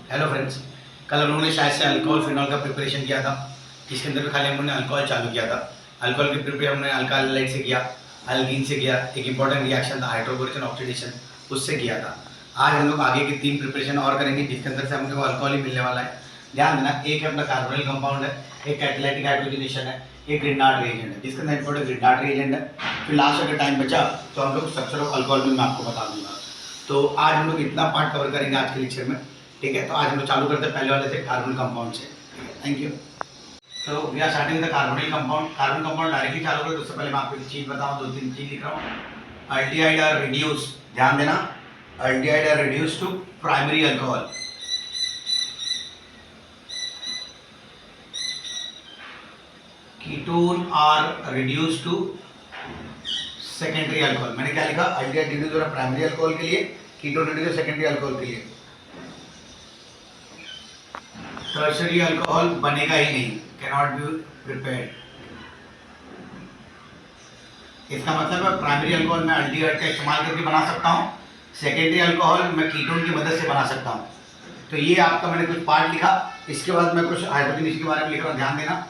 Hello friends, कल हम लोगों ने शायद से अल्कोहल फिनॉल का प्रिपरेशन किया था, जिसके अंदर भी खाली हम लोगों ने अल्कोहल चालू किया था। अल्कोहल की प्रिपरेशन हमने अल्काइल हाइड्राइड से किया, एल्कीन से किया, एक इंपॉर्टेंट रिएक्शन था हाइड्रोबोरेशन ऑक्सीडेशन, उससे किया था। आज हम लोग आगे की 3 प्रिपरेशन और करेंगे, जिसके अंदर से हमको अल्कोहल ही मिलने वाला है। ध्यान देना, एक है अपना कार्बोनिल कंपाउंड है, एक कैटालिटिक हाइड्रोजनेशन है, एक ग्रिग्नार्ड रिएजेंट है, जिसके अंदर इंपॉर्टेंट ग्रिग्नार्ड रिएजेंट है। फिर लास्ट अगर टाइम बचा तो हम लोग स्ट्रक्चर ऑफ अल्कोहल भी मैं आपको बता दूंगा। तो आज हम लोग इतना पार्ट कवर करेंगे आज के लेक्चर में, ठीक है। तो आज हम लोग चालू करते हैं पहले वाले से, कार्बन कंपाउंड से। Thank you. तो we are starting the carbonyl compound. Carbon compound directly चालू करें तो उससे पहले मैं आपको एक चीज बताऊं, 2-3 चीज लिख रहा हूँ। अल्डिहाइड आर रिड्यूस, ध्यान देना, aldehyde are reduce to primary alcohol. Ketone are reduce to secondary alcohol. मैंने क्या लिखा, अल्डिहाइड रिड्यूस हो रहा है प्राइमरी अल्कोहल के लिए, कीटोन रिड्यूस सेकेंडरी अल्कोहल के लिए। टर्शरी अल्कोहल बनेगा ही नहीं, कैनॉट बी प्रिपेयर्ड। इसका मतलब है प्राइमरी अल्कोहल मैं अल्डिहाइड का इस्तेमाल करके बना सकता हूँ, सेकेंडरी अल्कोहल मैं कीटोन की मदद से बना सकता हूँ। तो ये आपका मैंने कुछ पार्ट लिखा, इसके बाद मैं कुछ हाइड्रोजनेशन के बारे में लिख रहा हूँ, ध्यान देना।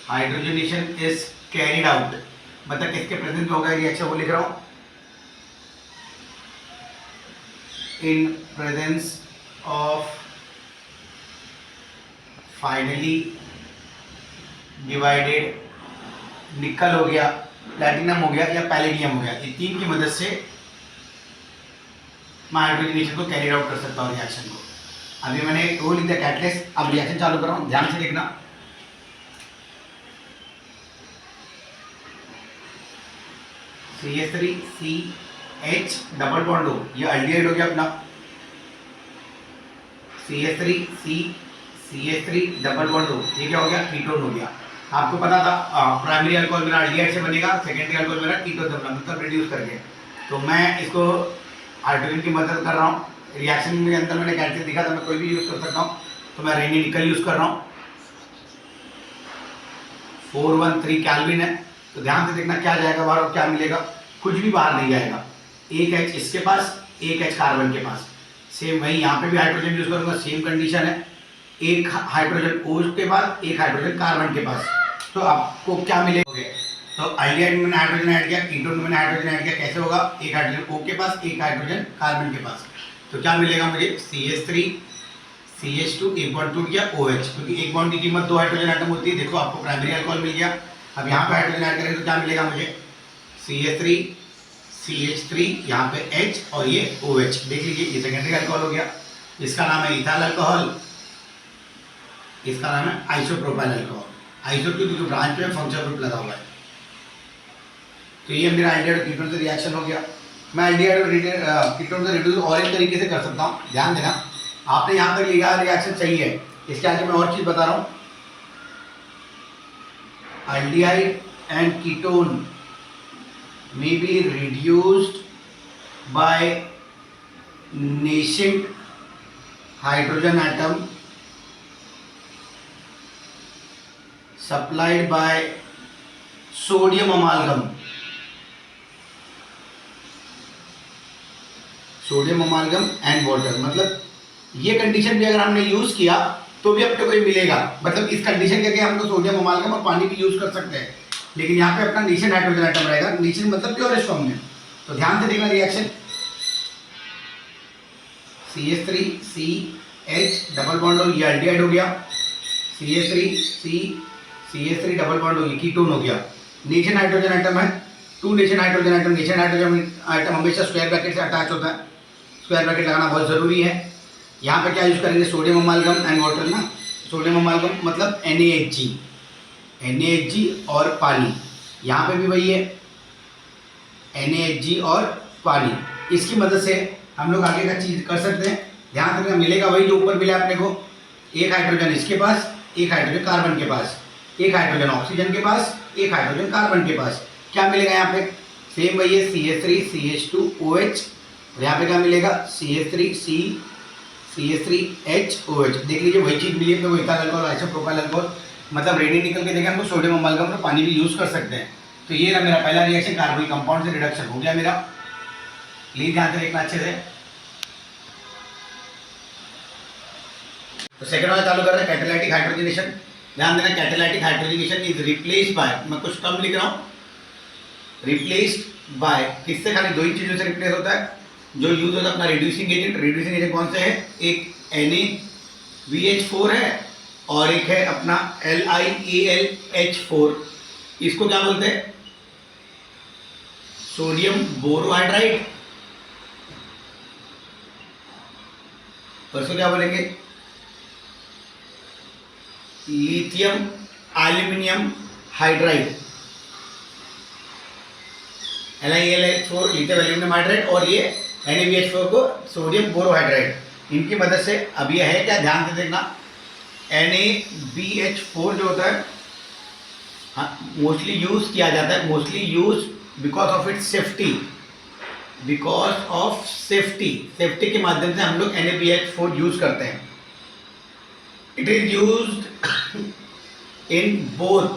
हाइड्रोजनेशन इज कैरिड आउट, मतलब किसके प्रेजेंस में होगा रिएक्शन, वो लिख रहा हूँ। in presence of finally divided निकल हो गया, प्लैटिनम हो गया या पैलेडियम हो गया, ये तीन की मदद से मैं हाइड्रोजनेशन को कैरी आउट कर सकता हूँ रिएक्शन को। अभी मैंने वो लिख दिया कैटलिस्ट, अब रिएक्शन चालू कर रहा हूँ, ध्यान से देखना। CH3CH डबल बॉन्ड हो, ये अल्डिहाइड हो गया अपना। CH3CH3 डबल बॉन्ड हो, ये क्या हो गया, कीटोन हो गया। आपको पता था प्राइमरी अल्कोहल मेरा अल्डिहाइड से बनेगा, सेकेंडरी अल्कोहल मेरा कीटोन से बनेगा, मतलब रिड्यूस करके। तो मैं इसको हाइड्रोजन की मदद कर रहा हूँ। रिएक्शन के अंदर मैंने कैटलिस्ट दिखा था, मैं कोई भी यूज़ कर सकता हूँ, तो मैं रेनी निकल यूज़ कर रहा हूँ। 413 केल्विन है, तो ध्यान से देखना क्या जाएगा बाहर और क्या मिलेगा, कुछ भी बाहर नहीं जाएगा। एक H इसके पास, एक H कार्बन के पास, सेम वही यहाँ पे भी हाइड्रोजन यूज करूंगा, सेम कंडीशन है, एक हाइड्रोजन O के बाद, एक हाइड्रोजन कार्बन के पास। तो आपको क्या मिलेगा, तो अल्डिहाइड में मैंने हाइड्रोजन ऐड किया, कीटोन में मैंने हाइड्रोजन ऐड किया, कैसे होगा, एक हाइड्रोजन O के पास, एक हाइड्रोजन कार्बन के पास। तो क्या मिलेगा मुझे, CH3 CH2 एक बॉन्ड टूट गया OH, क्योंकि एक बॉन्ड की कीमत 2 हाइड्रोजन आइटम होती है। देखो आपको प्राइमरी अल्कोहल मिल गया। अब यहाँ पे हाइड्रोजन ऐड करेंगे तो क्या मिलेगा मुझे, CH3 CH3 यहाँ पे H और ये OH, देख लीजिए ये सेकेंडरी अल्कोहल हो गया। इसका नाम है इथाइल अल्कोहल, इसका नाम है आइसोप्रोपाइल अल्कोहल। आइसो क्योंकि जो ब्रांच पे फंक्शन ग्रुप लगा हुआ है। तो ये मेरा अल्डिहाइड कीटोन से रिएक्शन हो गया। मैं अल्डिहाइड कीटोन से रिड्यूस और एक तरीके से कर सकता हूँ, ध्यान देना। आपने यहाँ तक लिखा रिएक्शन सही है, इसके आगे मैं और चीज बता रहा हूँ। Aldehyde and ketone may be reduced by nascent hydrogen atom supplied by sodium amalgam। Sodium अमालगम and water, मतलब ये कंडीशन भी अगर हमने यूज किया तो भी अपने को मिलेगा, मतलब इस कंडीशन के हम लोग सोडियम अमालगम और पानी भी यूज कर सकते हैं, लेकिन यहाँ पे अपना नीचे हाइड्रोजन आइटम रहेगा, नीचे मतलब प्योरेस्ट फॉर्म में। तो ध्यान से देखना रिएक्शन, CH3CH डबल बॉन्ड हो, ये अल्डिहाइड हो गया, CH3 डबल बॉन्ड हो, ये कीटोन हो गया। नीचे नाइट्रोजन आइटम है, 2 नीचे नाइट्रोजन आइटम, नीचे नाइट्रोजन आइटम हमेशा स्क्वायर ब्रैकेट से अटैच होता है, स्क्वायर ब्रैकेट लगाना बहुत जरूरी है। यहाँ पे क्या यूज करेंगे, सोडियम अमालगम एंड वाटर ना, सोडियम अमालगम मतलब NaHG और पानी, यहाँ पे भी वही है NaHG और पानी, इसकी मदद से हम लोग आगे का चीज कर सकते हैं। ध्यान रखना, मिलेगा वही जो ऊपर मिला अपने को, एक हाइड्रोजन इसके पास, एक हाइड्रोजन कार्बन के पास, एक हाइड्रोजन ऑक्सीजन के पास, एक हाइड्रोजन कार्बन के पास। क्या मिलेगा यहाँ पे, सेम वही है, CH3CH2OH, और यहाँ पे क्या मिलेगा, CH3HOH। देख लीजिए वही चीज मिली अपने को, इथाइल अल्कोहल, आइसोप्रोपाइल अल्कोहल, मतलब रेडी निकल के देखें हमको सोडियम अमालगम और पानी भी यूज कर सकते हैं। तो ये रहा मेरा पहला रिएक्शन, कार्बनिक कंपाउंड से रिडक्शन हो गया मेरा। प्लीज ध्यान से देखना अच्छे से। तो सेकंड वाला चालू कर रहे हैं, कैटालाइटिक हाइड्रोजनेशन। ध्यान देना, catalytic hydrogenation is replaced by, मैं कुछ टर्म लिख रहा हूँ, रिप्लेस्ड बाय, किससे? खाली दो ही चीजों से रिप्लेस होता है जो यूज होता है अपना रिड्यूसिंग एजेंट। रिड्यूसिंग एजेंट कौन से है? एक NaBH4 है और एक है अपना LiAlH4। इसको क्या बोलते हैं? Sodium borohydride. और इसको क्या बोलेंगे? Lithium aluminium hydride. LiAlH4 lithium aluminium hydride और ये NaBH4 को सोडियम बोरोहाइड्राइड। इनकी मदद से अब ये है क्या, ध्यान से देखना, NaBH4 जो होता है मोस्टली यूज किया जाता है, mostly use because of its safety, because of safety, safety के माध्यम से हम लोग NaBH4 यूज करते हैं। It is used in both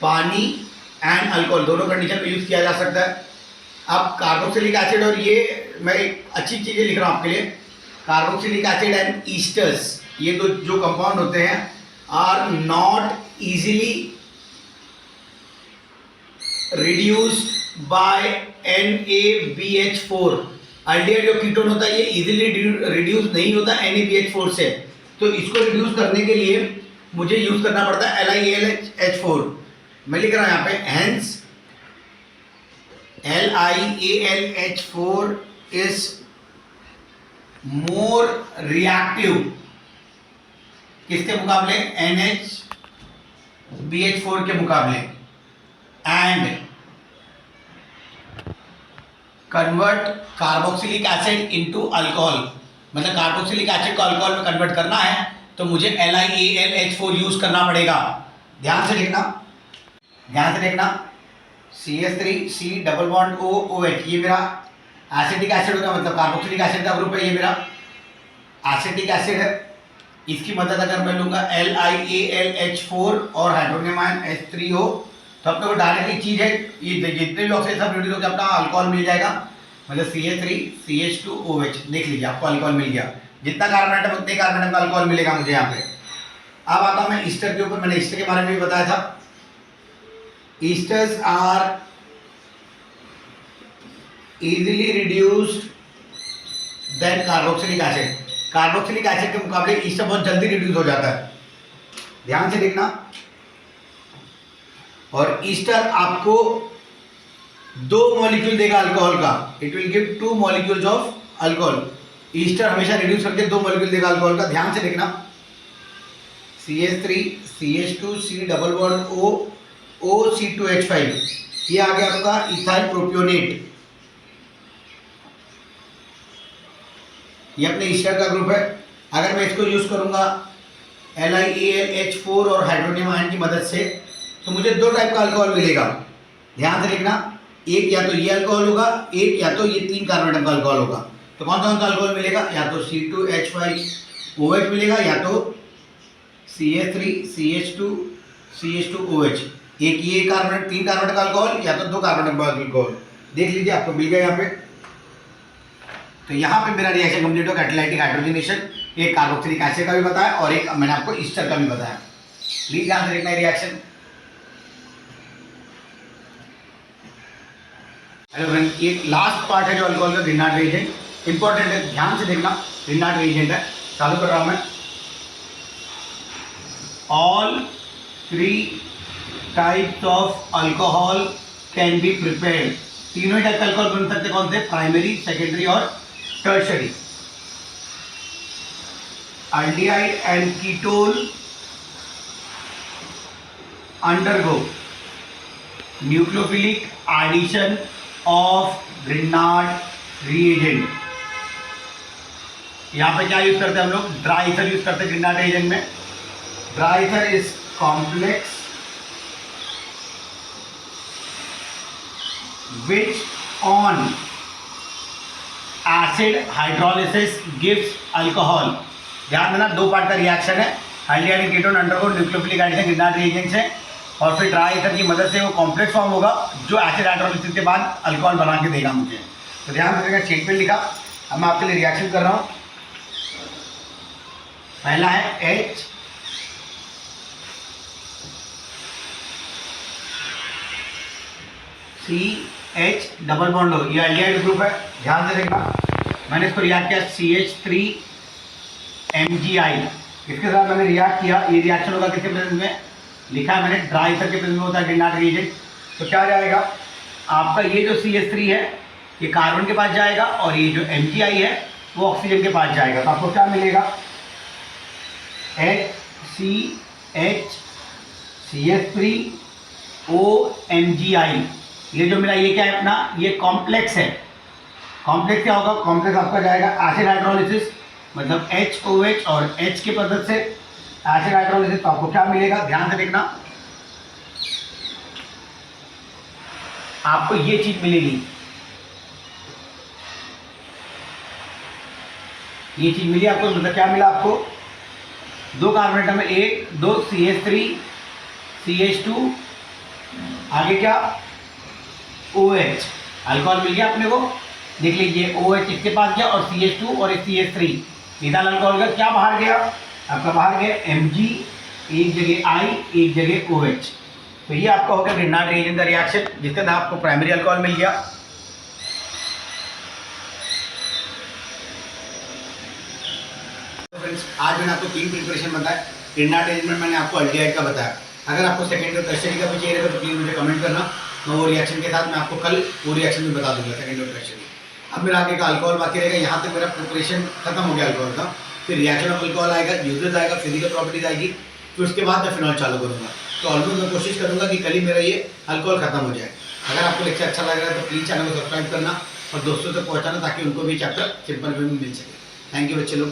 पानी एंड अल्कोहल, दोनों कंडीशन में यूज किया जा सकता है। अब कार्बोक्सिलिक एसिड, और ये मैं एक अच्छी चीजें लिख रहा हूं आपके लिए, कार्बोक्सिलिक एसिड एंड ईस्टर्स, ये दो जो कंपाउंड होते हैं are not easily reduced by NaBH4। Aldehyde जो कीटोन होता है ये इजीली रिड्यूस नहीं होता NaBH4 से, तो इसको रिड्यूस करने के लिए मुझे यूज करना पड़ता है LiAlH4। मैं लिख रहा हूं यहां पे, hence LiAlH4 is more reactive, किसके मुकाबले? NaBH4 के मुकाबले, and convert carboxylic acid into alcohol. मतलब कार्बोक्सिलिक एसिड को अल्कोहल में कन्वर्ट करना है तो मुझे LiAlH4 यूज करना पड़ेगा। ध्यान से देखना, ध्यान से देखना, CH3C डबल बॉन्ड OOH, ये मेरा एसिटिक एसिड होगा, मतलब कार्बोक्सिलिक एसिड का ग्रुप है, ये मेरा एसिटिक एसिड है। इसकी मदद अगर मैं लूंगा LiAlH4 और हाइड्रोनियम आयन H3O, तो अपने को डायरेक्टली चीज है, ये जितने भी ऑक्सीजन सब रिड्यूस होकर अपना अल्कोहल मिल जाएगा, मतलब CH3CH2OH। देख लीजिए आपको अल्कोहल मिल गया, जितना कार्बन आइटम उतने कार्बन आइटम का अल्कोहल मिलेगा मुझे यहाँ पे। अब आता हूँ मैं ईस्टर के ऊपर, मैंने ईस्टर के बारे में भी बताया था। Esters are easily reduced than carboxylic acid. Carboxylic acid के मुकाबले ईस्टर बहुत जल्दी रिड्यूस हो जाता है, ध्यान से देखना। और ईस्टर आपको 2 मॉलिक्यूल देगा अल्कोहल का, it will give 2 molecules of alcohol. Easter हमेशा रिड्यूस करके 2 मॉलिक्यूल देगा अल्कोहल का, ध्यान से देखना। CH3CH2C डबल बॉन्ड OC2H5, ये आ गया आपका इथाइल प्रोपियोनेट, ये अपने ईस्टर का ग्रुप है। अगर मैं इसको यूज करूंगा LiAlH4 और हाइड्रोनियम आयन की मदद से, तो मुझे 2 टाइप का अल्कोहल मिलेगा, ध्यान से देखना। एक या तो ये अल्कोहल होगा, एक या तो ये 3 कार्बन आइटम का अल्कोहल होगा। तो कौन सा अल्कोहल मिलेगा? या तो C2H5OH मिलेगा, या तो CH3CH2CH2OH। एक ये 3 कार्बन का अल्कोहल, या तो 2 कार्बन का अल्कोहल। देख लीजिए आपको मिल गया यहाँ पे। तो यहाँ पे मेरा रिएक्शन कंप्लीट हो, कैटालाइटिक हाइड्रोजनेशन, एक कार्बोक्सिलिक एसिड का भी बताया और एक मैंने आपको ईस्टर का भी बताया। प्लीज ध्यान से देखना रिएक्शन। हेलो फ्रेंड, एक लास्ट पार्ट है जो अल्कोहल का ग्रिनार्ड रिएजेंट, इंपॉर्टेंट है, ध्यान से देखना। ग्रिनार्ड रिएजेंट है, चालू कर रहा हूं मैं। All 3 types of alcohol can be prepared. तीनों ही टाइप का अल्कोहल बन सकते, कौन से? प्राइमरी, सेकेंडरी और tertiary. Aldehyde and ketone undergo nucleophilic addition of Grignard reagent. यहां पे क्या यूज करते हैं हम लोग? ड्राई ईथर यूज करते हैं ग्रिनार्ड रिएजेंट में। Dry ether is complex which on acid hydrolysis gives alcohol। ध्यान देना, 2 पार्ट का रिएक्शन है। Aldehyde and ketone undergo nucleophilic addition Grignard reagent से, और फिर ड्राई ईथर की मदद से वो कॉम्प्लेक्स फॉर्म होगा जो एसिड हाइड्रोलिसिस के बाद अल्कोहल बना के देगा मुझे। तो ध्यान से देखिएगा, चेक पे लिखा। अब मैं आपके लिए रिएक्शन कर रहा हूँ। पहला है H CH डबल बॉन्ड हो, ये एल्डिहाइड ग्रुप है। ध्यान से देखना, मैंने इसको रिएक्ट किया CH3 MgI, इसके साथ मैंने रिएक्ट किया। ये रिएक्शन होगा किसके प्रेजेंस में, लिखा है मैंने ड्राई ईथर के प्रेजेंस में होता है, ग्रिनाट रिएजेंट। तो क्या जाएगा आपका, ये जो CH3 है ये कार्बन के पास जाएगा और ये जो MgI है वो ऑक्सीजन के पास जाएगा। तो आपको क्या मिलेगा, HCH CH3OMgI। ये जो मेरा ये क्या है अपना, ये कॉम्प्लेक्स है। कॉम्प्लेक्स क्या होगा, कॉम्प्लेक्स आपका जाएगा एसिड हाइड्रोलिसिस, मतलब HOH और H की मदद से एसिड हाइड्रोलिसिस। तो आपको क्या मिलेगा, ध्यान से देखना, आपको ये चीज मिलेगी, ये चीज मिली आपको। मतलब क्या मिला आपको, 2 कार्बन एटम है, 1 2 CH3 CH2, आगे क्या OH, अल्कोहल मिल गया अपने को। देख लीजिए OH इसके पास गया और CH2 और CH3 इथाइल अल्कोहल का क्या बाहर गया, आपका बाहर गया Mg, एक जगह I एक जगह OH। तो ये आपका हो गया ग्रिनाट रिएजेंट का रिएक्शन, जिसके अंदर आपको प्राइमरी अल्कोहल मिल गया। फ्रेंड्स, आज मैंने आपको 3 प्रिपरेशन बताया। ग्रिनाट रिएजेंट में मैंने आपको एल्डिहाइड का बताया। अगर आपको सेकेंडरी और टर्शियरी का भी चाहिए रहेगा तो प्लीज़ मुझे कमेंट करना, मैं वो रिएक्शन के साथ मैं आपको कल वो रिएक्शन भी बता दूंगा, सेकेंडरी और टर्शियरी। अब मेरा आगे का अल्कोहल बाकी रहेगा। यहाँ तक मेरा प्रिपरेशन खत्म हो गया अल्कोहल का। फिर रिएक्शन ऑफ अल्कोहल आएगा, यूजेस आएगा, फिजिकल प्रॉपर्टीज आएगी, फिर उसके बाद मैं फिनॉल चालू करूँगा। तो ऑलमोस्ट मैं कोशिश करूँगा कि कल ही मेरा ये अल्कोहल खत्म हो जाए। अगर आपको लेक्चर अच्छा लग रहा है तो प्लीज़ चैनल को सब्सक्राइब करना और दोस्तों तक पहुँचाना, ताकि उनको भी चैप्टर सिंपल वे में मिल सके। थैंक यू बच्चे लोग।